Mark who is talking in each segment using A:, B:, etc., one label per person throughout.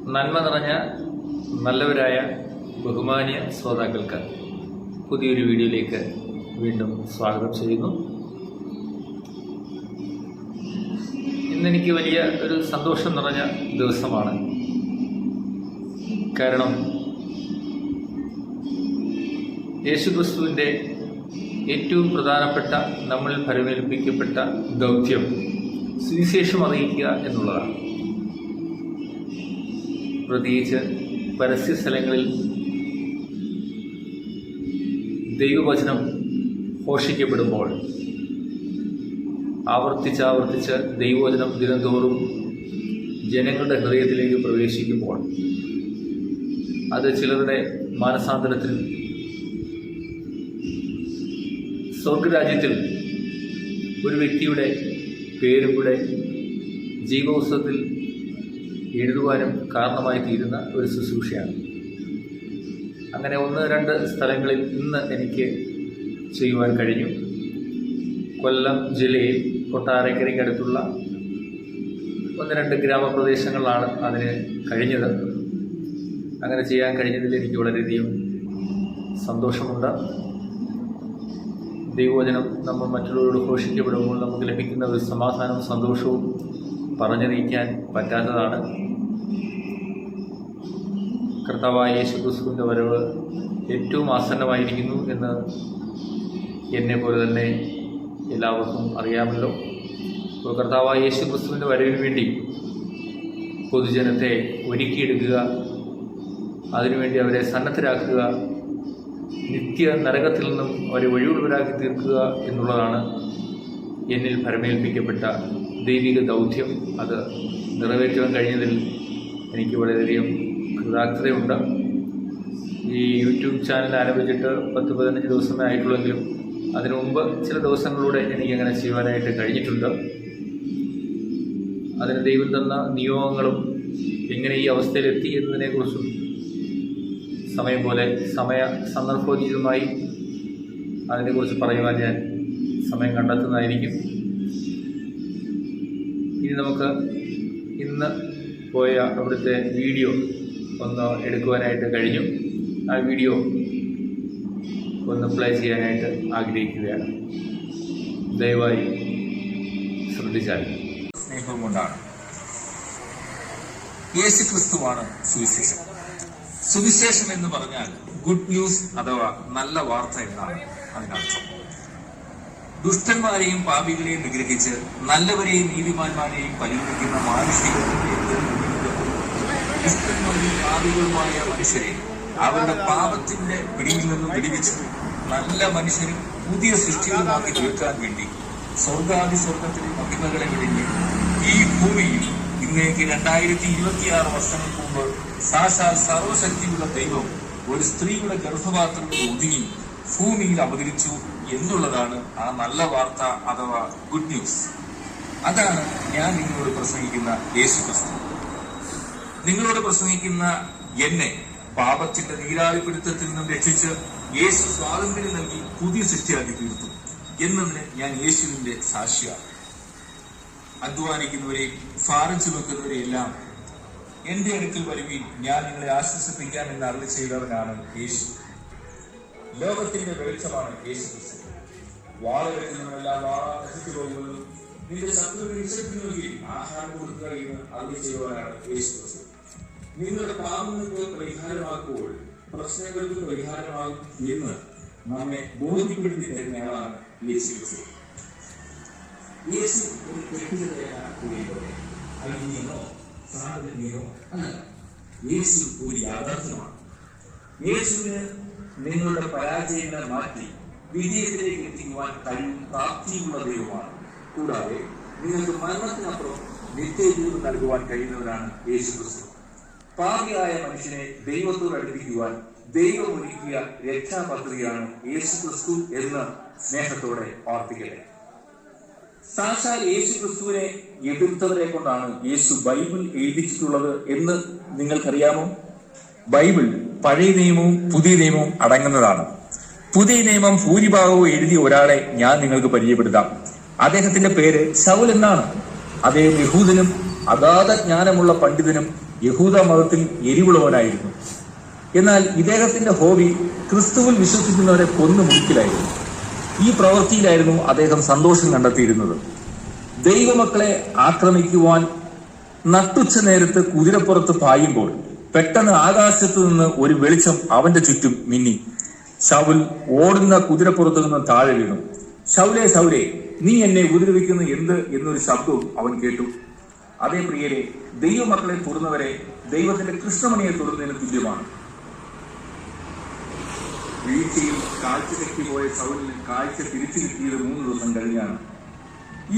A: നന്മ നിറഞ്ഞ നല്ലവരായ ബഹുമാന്യ ശ്രോതാക്കൾക്ക് പുതിയൊരു വീഡിയോയിലേക്ക് വീണ്ടും സ്വാഗതം ചെയ്യുന്നു. ഇന്നെനിക്ക് വലിയ ഒരു സന്തോഷം നിറഞ്ഞ ദിവസമാണ്. കാരണം യേശുക്രിസ്തുവിൻ്റെ ഏറ്റവും പ്രധാനപ്പെട്ട നമ്മൾ പരിമേൽപ്പിക്കപ്പെട്ട ദൗത്യം സുവിശേഷം അറിയിക്കുക എന്നുള്ളതാണ്. പ്രത്യേകിച്ച് പരസ്യ സ്ഥലങ്ങളിൽ ദൈവവചനം ഘോഷിക്കപ്പെടുമ്പോൾ ആവർത്തിച്ച് ദൈവവചനം ദിനംതോറും ജനങ്ങളുടെ ഹൃദയത്തിലേക്ക് പ്രവേശിക്കുമ്പോൾ അത് ചിലരുടെ മാനസാന്തരത്തിൽ സ്വർഗരാജ്യത്തിൽ ഒരു വ്യക്തിയുടെ പേരും കൂടെ ജീവപുസ്തകത്തിൽ എഴുതുവാനും കാരണമായി തീരുന്ന ഒരു ശുശ്രൂഷയാണ്. അങ്ങനെ 1-2 സ്ഥലങ്ങളിൽ ഇന്ന് എനിക്ക് ചെയ്യുവാൻ കഴിഞ്ഞു. കൊല്ലം ജില്ലയിൽ കൊട്ടാരക്കരയ്ക്കടുത്തുള്ള 1-2 ഗ്രാമപ്രദേശങ്ങളിലാണ് അതിന് കഴിഞ്ഞത്. അങ്ങനെ ചെയ്യാൻ കഴിഞ്ഞതിൽ എനിക്ക് വളരെയധികം സന്തോഷമുണ്ട്. ദൈവവചനം നമ്മൾ മറ്റുള്ളവരോട് ഘോഷിക്കപ്പെടുമ്പോൾ നമുക്ക് ലഭിക്കുന്ന ഒരു സമാധാനവും സന്തോഷവും പറഞ്ഞറിയിക്കാൻ പറ്റാത്തതാണ്. കർത്താവായ യേശുക്രിസ്തുവിൻ്റെ വരവ് ഏറ്റവും ആസന്നമായിരിക്കുന്നു എന്ന് എന്നെപ്പോലെ തന്നെ എല്ലാവർക്കും അറിയാമല്ലോ. അപ്പോൾ കർത്താവായ യേശുക്രിസ്തുവിൻ്റെ വരവിന് വേണ്ടി പൊതുജനത്തെ ഒരുക്കിയെടുക്കുക, അതിനുവേണ്ടി അവരെ സന്നദ്ധരാക്കുക, നിത്യ നരകത്തിൽ നിന്നും അവരെ വഴിയുള്ളവരാക്കി തീർക്കുക എന്നുള്ളതാണ് എന്നിൽ ഭരമേൽപ്പിക്കപ്പെട്ട ദൈവിക ദൗത്യം. അത് നിറവേറ്റുവാൻ കഴിഞ്ഞതിൽ എനിക്ക് വളരെയധികം കൃതാർത്ഥതയുണ്ട്. ഈ യൂട്യൂബ് ചാനൽ ആരംഭിച്ചിട്ട് 10-15 ദിവസമേ ആയിട്ടുള്ളെങ്കിലും അതിനു മുമ്പ് ചില ദിവസങ്ങളിലൂടെ എനിക്കങ്ങനെ ചെയ്യുവാനായിട്ട് കഴിഞ്ഞിട്ടുണ്ട്. അതിന് ദൈവം തന്ന നിയോഗങ്ങളും എങ്ങനെ ഈ അവസ്ഥയിലെത്തി എന്നതിനെക്കുറിച്ചും സമയം പോലെ സന്ദർഭോചിതമായി അതിനെക്കുറിച്ച് പറയുവാൻ ഞാൻ സമയം കണ്ടെത്തുന്നതായിരിക്കും. ഇനി നമുക്ക് ഇന്ന് പോയ അവിടുത്തെ വീഡിയോ ഒന്ന് എടുക്കുവാനായിട്ട് കഴിഞ്ഞു. ആ വീഡിയോ ഒന്ന് പ്ലേ ചെയ്യാനായിട്ട് ആഗ്രഹിക്കുകയാണ്. ദയവായി ശ്രദ്ധിച്ചാൽ. സ്നേഹം കൊണ്ടാണ്. യേശുക്രിസ്തുവാണ് സുവിശേഷം. സുവിശേഷം എന്ന് പറഞ്ഞാൽ ഗുഡ് ന്യൂസ് അഥവാ നല്ല വാർത്ത എന്നാണ് അതിനർത്ഥം. ദുഷ്ടന്മാരെയും പാപികളെയും നിഗ്രഹിച്ച് നല്ലവരെയും നീതിമാന്മാരെയും പരിഗണിക്കുന്ന മാനുഷിക ദുഷ്ടന്മാരെയും പാപികളുമായ മനുഷ്യരെ അവരുടെ പാപത്തിന്റെ പിടിയിൽ നിന്നും വിടുവിച്ച് നല്ല മനുഷ്യരും പുതിയ സൃഷ്ടികളുമാക്കി തീർക്കാൻ വേണ്ടി സ്വർഗാതിസ്വർഗത്തിലെ മഹിമകളെ വിളിഞ്ഞ് ഈ ഭൂമിയിൽ ഇന്നേക്ക് 2026 വർഷങ്ങൾക്ക് മുമ്പ് സാക്ഷാൽ സർവശക്തിയുള്ള ദൈവം ഒരു സ്ത്രീയുടെ ഗർഭപാത്രത്തിൽ ഒതുങ്ങി ഭൂമിയിൽ അവതരിച്ചു എന്നുള്ളതാണ് ആ നല്ല വാർത്ത അഥവാ ഗുഡ് ന്യൂസ്. അതാണ് ഞാൻ നിങ്ങളോട് പ്രസംഗിക്കുന്ന യേശുക്രിസ്തു. നിങ്ങളോട് പ്രസംഗിക്കുന്ന എന്നെ പാപത്തിന്റെ നീരാളിപ്പിടുത്തത്തിൽ നിന്നും രക്ഷിച്ച് യേശു സ്വാതന്ത്ര്യം നൽകി പുതിയ സൃഷ്ടിയാക്കി തീർത്തു എന്നതിന് ഞാൻ യേശുവിന്റെ സാക്ഷിയാണ്. അധ്വാനിക്കുന്നവരെയും ഭാരം ചുമക്കുന്നവരെയും എല്ലാം എന്റെ അടുക്കൽ വരുവിൻ, ഞാൻ നിങ്ങളെ ആശ്വസിപ്പിക്കാം എന്ന് അരുളി ചെയ്തവനാണ് യേശു. ലോകത്തിന്റെ വെളിച്ചമാണ് യേശുക്രിസ്തു. വാളെടുക്കുന്നവരെല്ലാം വാളാ നശിച്ചു പോകുന്നതും നിന്റെ ശത്രുവിന് വിശപ്പിനുവെങ്കിൽ ആഹാരം കൊടുക്കുക എന്ന് അരുളി ചെയ്തവനാണ് യേശുക്രിസ്തു. നിങ്ങളുടെ പാപങ്ങൾക്ക് പരിഹാരമാക്കുമ്പോൾ പ്രശ്നങ്ങൾക്ക് പരിഹാരമാകും എന്ന് നമ്മെ ബോധ്യപ്പെടുത്തി തരുന്നയാളാണ് യേശുക്രിസ്തു. യേശു ഒരു വ്യക്തിഗതയോ അഗ്നിയോ സാധനയോ അല്ല, യേശു ഒരു യാഥാർത്ഥ്യമാണ്. യേശുവിന് നിങ്ങളുടെ പരാജയങ്ങളെ മാറ്റി വിജയത്തിലേക്ക് എത്തിക്കുവാൻ കഴിവും പ്രാപ്തിയുള്ള ദൈവമാണ്. കൂടാതെ നിങ്ങൾക്ക് മരണത്തിനപ്പുറം നിത്യജീവൻ നൽകുവാൻ കഴിയുന്നവരാണ് യേശുക്രിസ്തു. പാപിയായ മനുഷ്യനെ ദൈവത്തോട് അടുപ്പിക്കുവാൻ ദൈവം ഒരുക്കിയ രക്ഷാപദ്ധതിയാണ് യേശുക്രിസ്തു എന്ന് സ്നേഹത്തോടെ ഓർപ്പിക്കട്ടെ. സാക്ഷാൽ യേശുക്രിസ്തുവിനെ എതിർത്തവരെ കൊണ്ടാണ് യേശു ബൈബിൾ എഴുതിച്ചിട്ടുള്ളത് എന്ന് നിങ്ങൾക്കറിയാമോ? ബൈബിൾ പഴയ നിയമവും പുതിയ നിയമവും അടങ്ങുന്നതാണ്. പുതിയ നിയമം ഭൂരിഭാഗവും എഴുതിയ ഒരാളെ ഞാൻ നിങ്ങൾക്ക് പരിചയപ്പെടുത്താം. അദ്ദേഹത്തിന്റെ പേര് ശൗൽ എന്നാണ്. അദ്ദേഹം യഹൂദനും അഗാധ ജ്ഞാനമുള്ള പണ്ഡിതനും യഹൂദ മതത്തിൽ എരിവുള്ളവനായിരുന്നു. എന്നാൽ ഇദ്ദേഹത്തിന്റെ ഹോബി ക്രിസ്തുവിൽ വിശ്വസിക്കുന്നവരെ കൊന്നു മുടിക്കലായിരുന്നു. ഈ പ്രവൃത്തിയിലായിരുന്നു അദ്ദേഹം സന്തോഷം കണ്ടെത്തിയിരുന്നത്. ദൈവമക്കളെ ആക്രമിക്കുവാൻ നട്ടുച്ച നേരത്ത് കുതിരപ്പുറത്ത് പായുമ്പോൾ പെട്ടെന്ന് ആകാശത്തു നിന്ന് ഒരു വെളിച്ചം അവന്റെ ചുറ്റും മിന്നി. ശൗൽ ഓടുന്ന കുതിരപ്പുറത്തു നിന്ന് താഴെ വീണു. ശൗലേ, ശൗലേ, നീ എന്നെ ഉപദ്രവിക്കുന്നു എന്ത് എന്നൊരു ശബ്ദവും അവൻ കേട്ടു. അതേ പ്രിയരെ, ദൈവമക്കളെ തൊടുന്നവരെ ദൈവത്തിന്റെ കൃഷ്ണമണിയെ തൊടുന്നതിന് തുല്യമാണ്. വീഴ്ചയിൽ കാഴ്ചശക്തി പോയ ശൗലിന് കാഴ്ച തിരിച്ചു കിട്ടിയത് 3 ദിവസം കഴിഞ്ഞാണ്.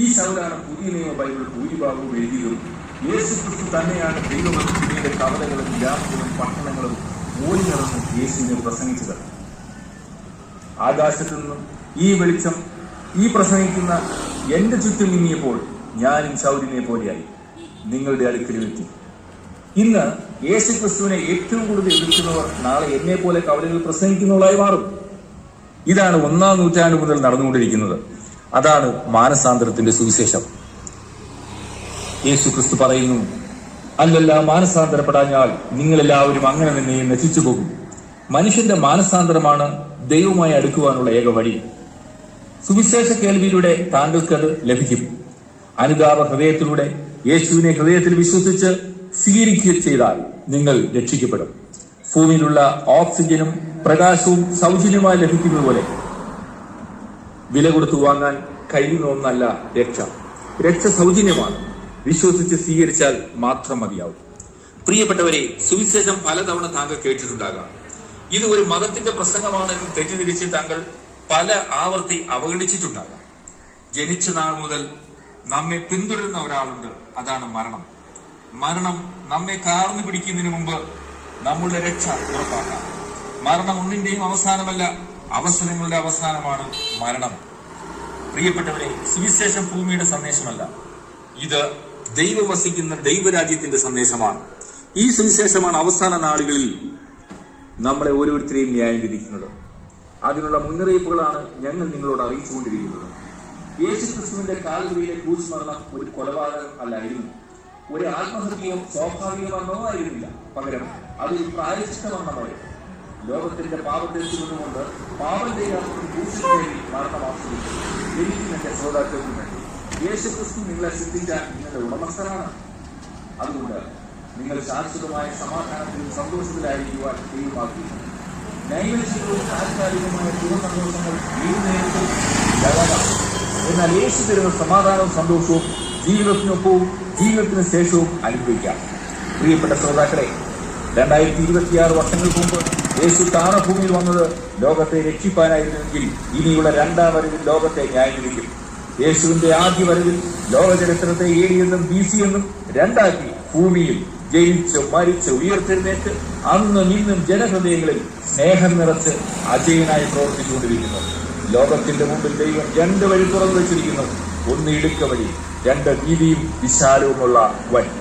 A: ഈ ശൗലാണ് പുതിയ നിയമ ബൈബിൾ ഭൂരിഭാഗവും എഴുതിയതും. യേശു ക്രിസ്തു തന്നെയാണ് ദൈവഭക്തിയുടെ കവലകളും ഗ്രാമങ്ങളും പട്ടണങ്ങളും മൂലികളെന്നും യേശുവിനെ പ്രസംഗിച്ചത്. ആകാശത്തു നിന്നും ഈ വെളിച്ചം ഈ പ്രസംഗിക്കുന്ന എന്റെ ചുറ്റും മിന്നിയപ്പോൾ ഞാനും ശൗലിനെ പോലെയായി നിങ്ങളുടെ അടുക്കലെത്തി. ഇന്ന് യേശു ക്രിസ്തുവിനെ ഏറ്റവും കൂടുതൽ എതിർക്കുന്നവർ നാളെ എന്നെ പോലെ കവലകൾ പ്രസംഗിക്കുന്നവളായി മാറും. ഇതാണ് 1-ാം നൂറ്റാണ്ട് മുതൽ നടന്നുകൊണ്ടിരിക്കുന്നത്. അതാണ് മാനസാന്തരത്തിന്റെ സുവിശേഷം. യേശു ക്രിസ്തു പറയുന്നു, അല്ലല്ല, മാനസാന്തരപ്പെടാഞ്ഞാൽ നിങ്ങളെല്ലാവരും അങ്ങനെ തന്നെ നശിച്ചു പോകും. മനുഷ്യന്റെ മാനസാന്തരമാണ് ദൈവവുമായി അടുക്കുവാനുള്ള ഏക വഴി. സുവിശേഷ കേൾവിയിലൂടെ താങ്കൾക്കത് ലഭിക്കും. അനുതാപ ഹൃദയത്തിലൂടെ യേശുവിനെ ഹൃദയത്തിൽ വിശ്വസിച്ച് സ്വീകരിക്കുക ചെയ്താൽ നിങ്ങൾ രക്ഷിക്കപ്പെടും. ഭൂമിയിലുള്ള ഓക്സിജനും പ്രകാശവും സൗജന്യമായി ലഭിക്കുന്നത് പോലെ വില കൊടുത്തു വാങ്ങാൻ കഴിയുന്ന ഒന്നല്ല രക്ഷ. രക്ഷ സൗജന്യമാണ്. വിശ്വസിച്ച് സ്വീകരിച്ചാൽ മാത്രം മതിയാവും. പ്രിയപ്പെട്ടവരെ, സുവിശേഷം പലതവണ താങ്കൾ കേട്ടിട്ടുണ്ടാകാം. ഇത് ഒരു മതത്തിന്റെ പ്രസംഗമാണെന്ന് തെറ്റിദ്ധരിച്ച് താങ്കൾ പല ആവർത്തി അവഗണിച്ചിട്ടുണ്ടാകാം. ജനിച്ച നാൾ മുതൽ നമ്മെ പിന്തുടരുന്ന ഒരാളുണ്ട്, അതാണ് മരണം. മരണം നമ്മെ കാർന്നു പിടിക്കുന്നതിന് മുമ്പ് നമ്മളുടെ രക്ഷ ഉറപ്പാക്കാം. മരണം ഒന്നിന്റെയും അവസാനമല്ല, അവസരങ്ങളുടെ അവസാനമാണ് മരണം. പ്രിയപ്പെട്ടവരെ, സുവിശേഷം ഭൂമിയുടെ സന്ദേശമല്ല, ഇത് ദൈവം വസിക്കുന്ന ദൈവരാജ്യത്തിന്റെ സന്ദേശമാണ്. ഈ സുവിശേഷമാണ് അവസാന നാളുകളിൽ നമ്മളെ ഓരോരുത്തരെയും ന്യായം വിധിക്കുന്നത്. അതിനുള്ള മുന്നറിയിപ്പുകളാണ് ഞങ്ങൾ നിങ്ങളോട് അറിയിച്ചുകൊണ്ടിരിക്കുന്നത്. യേശു ക്രിസ്തുവിന്റെ കാൽവരിയിലെ ക്രൂശ് മരണം ഒരു കൊലപാതകം അല്ലായിരുന്നു. ഒരു ആത്മഹത്യയോ സ്വാഭാവിക മരണമോ ആയിരുന്നില്ല. പകരം അതൊരു പ്രായശ്ചിത്ത മരണമായിരുന്നു. ലോകത്തിന്റെ പാപത്തെ ചുമന്നുകൊണ്ട് പാപം ചെയ്യാത്തവരും ക്രൂശിൽ കയറി മരണം ആസ്വദിച്ചു. എനിക്കും എന്റെ ശ്രോതാക്കൾക്കും വേണ്ടി യേശു ക്രിസ്തു നിങ്ങളെ സൃഷ്ടിക്കാൻ നിങ്ങളുടെ ഉടമസ്ഥനാണ്. അതുകൊണ്ട് നിങ്ങൾ ശാശ്വതമായ സമാധാനത്തിലും സന്തോഷത്തിലായിരിക്കുവാൻ ദൈവമാക്കി. നൈമിഷികവും താൽക്കാലികമായ സുഖസന്തോഷങ്ങൾ നേരിട്ടും എന്നാൽ യേശു തരുന്ന സമാധാനവും സന്തോഷവും ജീവിതത്തിനൊപ്പവും ജീവിതത്തിന് ശേഷവും അനുഭവിക്കാം. പ്രിയപ്പെട്ട ശ്രോതാക്കളെ, 2026 വർഷങ്ങൾക്ക് മുമ്പ് യേശു താണഭൂമിയിൽ വന്നത് ലോകത്തെ രക്ഷിപ്പാനായിരുന്നെങ്കിൽ ഇനിയുള്ള 2-ാം വരവിൽ ലോകത്തെ ന്യായീകരിക്കും. യേശുവിന്റെ ആദ്യ വരവിൽ ലോക ചരിത്രത്തെ AD എന്നും BC എന്നും രണ്ടാക്കി ഭൂമിയിൽ ജയിച്ച് മരിച്ച് ഉയർത്തെഴുന്നേറ്റ് അന്നും ഇന്നും ജനഹൃദയങ്ങളിൽ സ്നേഹം നിറച്ച് അജയനായി പ്രവർത്തിച്ചുകൊണ്ടിരിക്കുന്നു. ലോകത്തിന്റെ മുമ്പിൽ ദൈവം 2 വഴി തുറന്നു വെച്ചിരിക്കുന്നു. 1 ഇടുക്ക വഴി, 2 വീതിയും വിശാലവുമുള്ള വഴി.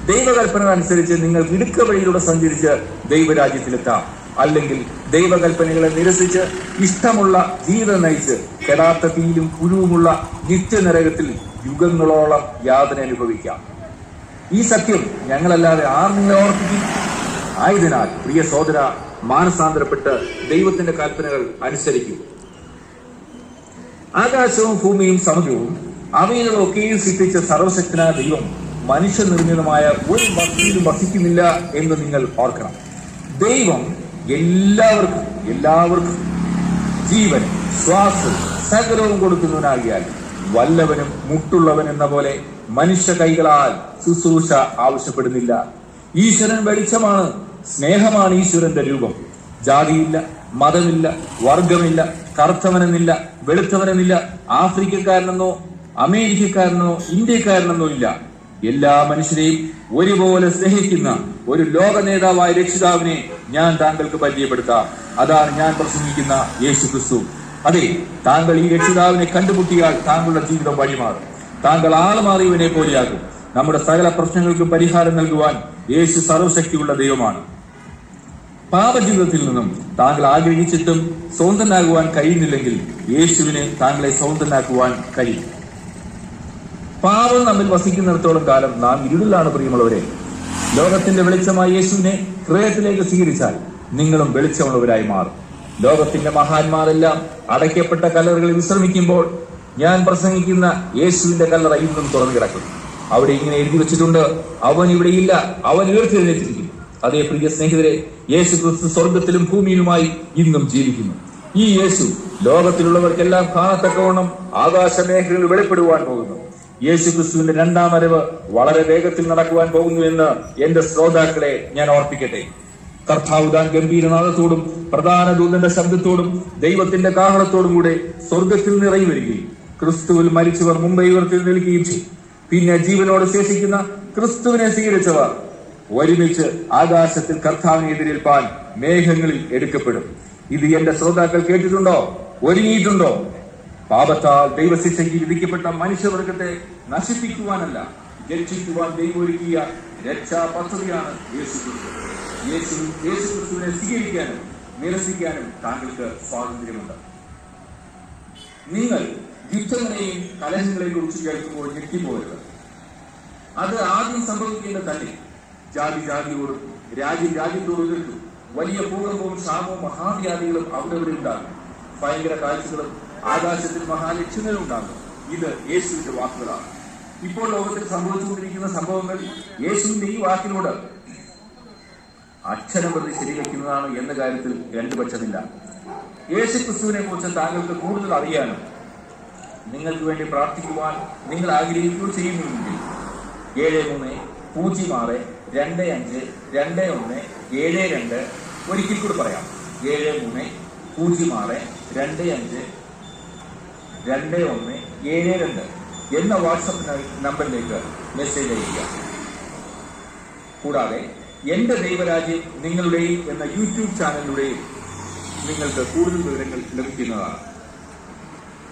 A: ദൈവകൽപ്പന അനുസരിച്ച് നിങ്ങൾ ഇടുക്ക വഴിയിലൂടെ സഞ്ചരിച്ച് ദൈവരാജ്യത്തിലെത്താം. അല്ലെങ്കിൽ ദൈവകൽപ്പനകളെ നിരസിച്ച് ഇഷ്ടമുള്ള ജീവിതം നയിച്ച് കെടാത്ത തീയിലും പുഴുവുമുള്ള നിത്യനരകത്തിൽ യുഗങ്ങളോളം യാതന അനുഭവിക്കാം. ഈ സത്യം ഞങ്ങളല്ലാതെ ആർ നിങ്ങളെ ഓർപ്പിക്കും? ആയതിനാൽ പ്രിയ സഹോദര, മാനസാന്തരപ്പെട്ട് ദൈവത്തിന്റെ കൽപ്പനകൾ അനുസരിക്കും. ആകാശവും ഭൂമിയും സമുദ്രവും അവയിലൊക്കെയും സൃഷ്ടിച്ച സർവശക്തനായ ദൈവം മനുഷ്യനിർമ്മിതമായ ഒരു വസ്തുവിലും വസിക്കുന്നില്ല എന്ന് നിങ്ങൾ ഓർക്കണം. ദൈവം എല്ലാവർക്കും ജീവൻ ശ്വാസം സകലവും കൊടുക്കുന്നവനാകിയാൽ വല്ലവനും മുട്ടുള്ളവൻ എന്ന പോലെ മനുഷ്യ കൈകളാൽ ശുശ്രൂഷ ആവശ്യപ്പെടുന്നില്ല. ഈശ്വരൻ വെളിച്ചമാണ്. സ്നേഹമാണ് ഈശ്വരന്റെ രൂപം. ജാതിയില്ല, മതമില്ല, വർഗമില്ല, കറുത്തവനെന്നില്ല, വെളുത്തവനെന്നില്ല, ആഫ്രിക്കക്കാരനെന്നോ അമേരിക്കക്കാരനോ ഇന്ത്യക്കാരനെന്നോ ഇല്ല. എല്ലാ മനുഷ്യരെയും ഒരുപോലെ സ്നേഹിക്കുന്ന ഒരു ലോക നേതാവായ രക്ഷിതാവിനെ ഞാൻ താങ്കൾക്ക് പരിചയപ്പെടുത്താം. അതാണ് ഞാൻ പ്രസംഗിക്കുന്ന യേശു ക്രിസ്തു. അതെ, താങ്കൾ ഈ രക്ഷിതാവിനെ കണ്ടുമുട്ടിയാൽ താങ്കളുടെ ജീവിതം വഴിമാറും. താങ്കൾ ആളുമാറിയവനെ പോലെയാകും. നമ്മുടെ സകല പ്രശ്നങ്ങൾക്കും പരിഹാരം നൽകുവാൻ യേശു സർവശക്തിയുള്ള ദൈവമാണ്. പാപജീവിതത്തിൽ നിന്നും താങ്കൾ ആഗ്രഹിച്ചിട്ടും സ്വതന്ത്രനാകുവാൻ കഴിയുന്നില്ലെങ്കിൽ യേശുവിന് താങ്കളെ സ്വതന്ത്രനാക്കുവാൻ കഴിയും. പാപം നമ്മിൽ വസിക്കുന്നിടത്തോളം കാലം നാം ഇരുളിലാണ് പ്രിയമുള്ളവരെ. ലോകത്തിന്റെ വെളിച്ചമായ യേശുവിനെ ഹൃദയത്തിലേക്ക് സ്വീകരിച്ചാൽ നിങ്ങളും വെളിച്ചമുള്ളവരായി മാറും. ലോകത്തിന്റെ മഹാന്മാരെല്ലാം അടയ്ക്കപ്പെട്ട കല്ലറകളിൽ വിശ്രമിക്കുമ്പോൾ ഞാൻ പ്രസംഗിക്കുന്ന യേശുവിന്റെ കല്ലറ ഇന്നും തുറന്നു കിടക്കും. അവിടെ ഇങ്ങനെ എഴുതി വെച്ചിട്ടുണ്ട്, അവൻ ഇവിടെയില്ല, അവൻ ഉയർത്തെഴുന്നേറ്റിരിക്കുന്നു. അതേ പ്രിയ സ്നേഹിതരെ, യേശു ക്രിസ്തു സ്വർഗത്തിലും ഭൂമിയിലുമായി ഇന്നും ജീവിക്കുന്നു. ഈ യേശു ലോകത്തിലുള്ളവർക്കെല്ലാം കാണത്തക്കവണ്ണം ആകാശമേഖലയിൽ വെളിപ്പെടുവാൻ പോകുന്നു. യേശു ക്രിസ്തുവിന്റെ രണ്ടാം വരവ് വളരെ വേഗത്തിൽ നടക്കുവാൻ പോകുന്നു എന്ന് എന്റെ ശ്രോതാക്കളെ ഞാൻ ഓർപ്പിക്കട്ടെ. കർത്താവ് താൻ ഗംഭീരനാദത്തോടും പ്രധാന ദൂതന്റെ ശബ്ദത്തോടും ദൈവത്തിന്റെ കാഹളത്തോടും കൂടെ സ്വർഗത്തിൽ നിറങ്ങി വരികയും ക്രിസ്തുവിൽ മരിച്ചവർ മുമ്പേ ഉയർത്തെഴുന്നേൽക്കുകയും ചെയ്യും. പിന്നെ ജീവനോട് ശേഷിക്കുന്ന ക്രിസ്തുവിനെ സ്വീകരിച്ചവർ ഒരുമിച്ച് ആകാശത്തിൽ കർത്താവിനെ എതിരേൽപ്പാൻ മേഘങ്ങളിൽ എടുക്കപ്പെടും. ഇത് എന്റെ ശ്രോതാക്കൾ കേട്ടിട്ടുണ്ടോ? ഒരുങ്ങിയിട്ടുണ്ടോ? പാപത്താൽ ദൈവശിക്ഷയ്ക്ക് വിധിക്കപ്പെട്ട മനുഷ്യവർഗത്തെ നശിപ്പിക്കുവാനല്ല, രക്ഷിക്കുവാൻ ദൈവം ഒരുക്കിയ രക്ഷാ പദ്ധതിയാണ് യേശുക്രിസ്തുവിനെ സ്വീകരിക്കാനും നിരസിക്കാനും താങ്കൾക്ക് സ്വാതന്ത്ര്യമുണ്ട്. നിങ്ങൾ യുദ്ധങ്ങളെയും കലഹങ്ങളെയും കുറിച്ച് കേൾക്കുമ്പോൾ ഞെട്ടിപ്പോരുത്. അത് ആദ്യം സംഭവിക്കേണ്ട തന്നെ ജാതി ജാതിയോടും രാജ്യം രാജ്യത്തോടും എതിർക്കും. വലിയ ഭൂകമ്പവും ക്ഷാമവും മഹാവ്യാധികളും അവിടെ ഉണ്ടാകും. ഭയങ്കര കാഴ്ചകളും ആകാശത്തിൽ മഹാലക്ഷ്യങ്ങളും ഉണ്ടാകും. ഇത് യേശുവിന്റെ വാക്കുകളാണ്. ഇപ്പോൾ ലോകത്തിൽ സംഭവിച്ചുകൊണ്ടിരിക്കുന്ന സംഭവങ്ങൾ യേശുവിന്റെ ഈ വാക്കിനോട് അക്ഷരം പ്രതി ശരിവെക്കുന്നതാണ് എന്ന കാര്യത്തിൽ രണ്ടു പക്ഷമില്ല. യേശു ക്രിസ്തുവിനെ കുറിച്ച് താങ്കൾക്ക് കൂടുതൽ അറിയാനും നിങ്ങൾക്ക് വേണ്ടി പ്രാർത്ഥിക്കുവാൻ നിങ്ങൾ ആഗ്രഹിക്കുകയോ ചെയ്യുന്നുണ്ടെങ്കിൽ 7306252172 ഒരിക്കൽ കൂടി പറയാം. 7306252172 എന്ന വാട്സപ്പ് നമ്പറിലേക്ക് മെസ്സേജ് അയയ്ക്കുക. കൂടാതെ എന്റെ ദൈവരാജ്യം നിങ്ങളുടെയും എന്ന യൂട്യൂബ് ചാനലിലൂടെയും നിങ്ങൾക്ക് കൂടുതൽ വിവരങ്ങൾ ലഭിക്കുന്നതാണ്.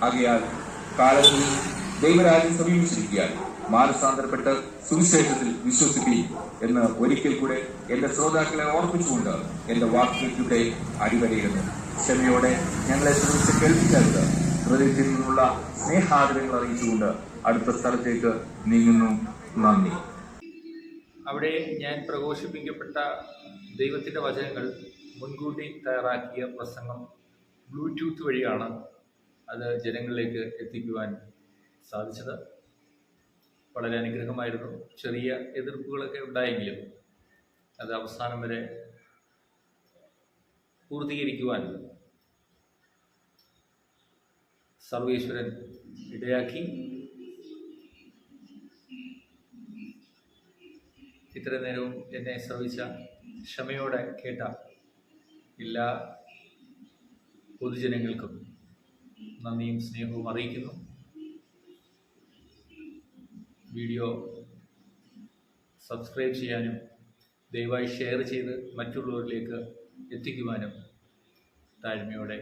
A: ആകയാൽ കാലത്തിൽ ദൈവരാജ്യം സമീപിച്ചിരിക്കാൻ മാനസാന്തരപ്പെട്ട് സുവിശേഷത്തിൽ വിശ്വസിക്കുകയും എന്ന് ഒരിക്കൽ കൂടെ എന്റെ ശ്രോതാക്കളെ ഓർപ്പിച്ചുകൊണ്ട് എന്റെ വാക്കുകൾക്കിവിടെ അടിവരയിടുന്നു. ക്ഷമയോടെ ഞങ്ങളെ ശ്രമിച്ച് കേൾപ്പിക്കരുത്. ഹൃദയത്തിൽ നിന്നുള്ള സ്നേഹാദരങ്ങൾ അറിയിച്ചുകൊണ്ട് അടുത്ത സ്ഥലത്തേക്ക് നീങ്ങുന്നു. നന്ദി.
B: അവിടെ ഞാൻ പ്രഘോഷിപ്പിക്കപ്പെട്ട ദൈവത്തിൻ്റെ വചനങ്ങൾ മുൻകൂട്ടി തയ്യാറാക്കിയ പ്രസംഗം ബ്ലൂടൂത്ത് വഴിയാണ് അത് ജനങ്ങളിലേക്ക് എത്തിക്കുവാൻ സാധിച്ചത്. വളരെ അനുഗ്രഹമായിരുന്നു. ചെറിയ എതിർപ്പുകളൊക്കെ ഉണ്ടായെങ്കിലും അത് അവസാനം വരെ പൂർത്തീകരിക്കുവാൻ സർവേശ്വരൻ ഇടയാക്കി. ഇത്ര നേരവും എന്നെ ശ്രവിച്ച, ക്ഷമയോടെ കേട്ട എല്ലാ പൊതുജനങ്ങൾക്കും നന്ദിയും സ്നേഹവും അറിയിക്കുന്നു. വീഡിയോ സബ്സ്ക്രൈബ് ചെയ്യാനും ദയവായി ഷെയർ ചെയ്ത് മറ്റുള്ളവരിലേക്ക് എത്തിക്കുവാനും താഴ്മയോടെ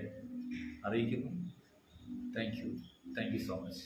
B: അറിയിക്കുന്നു. Thank you so much.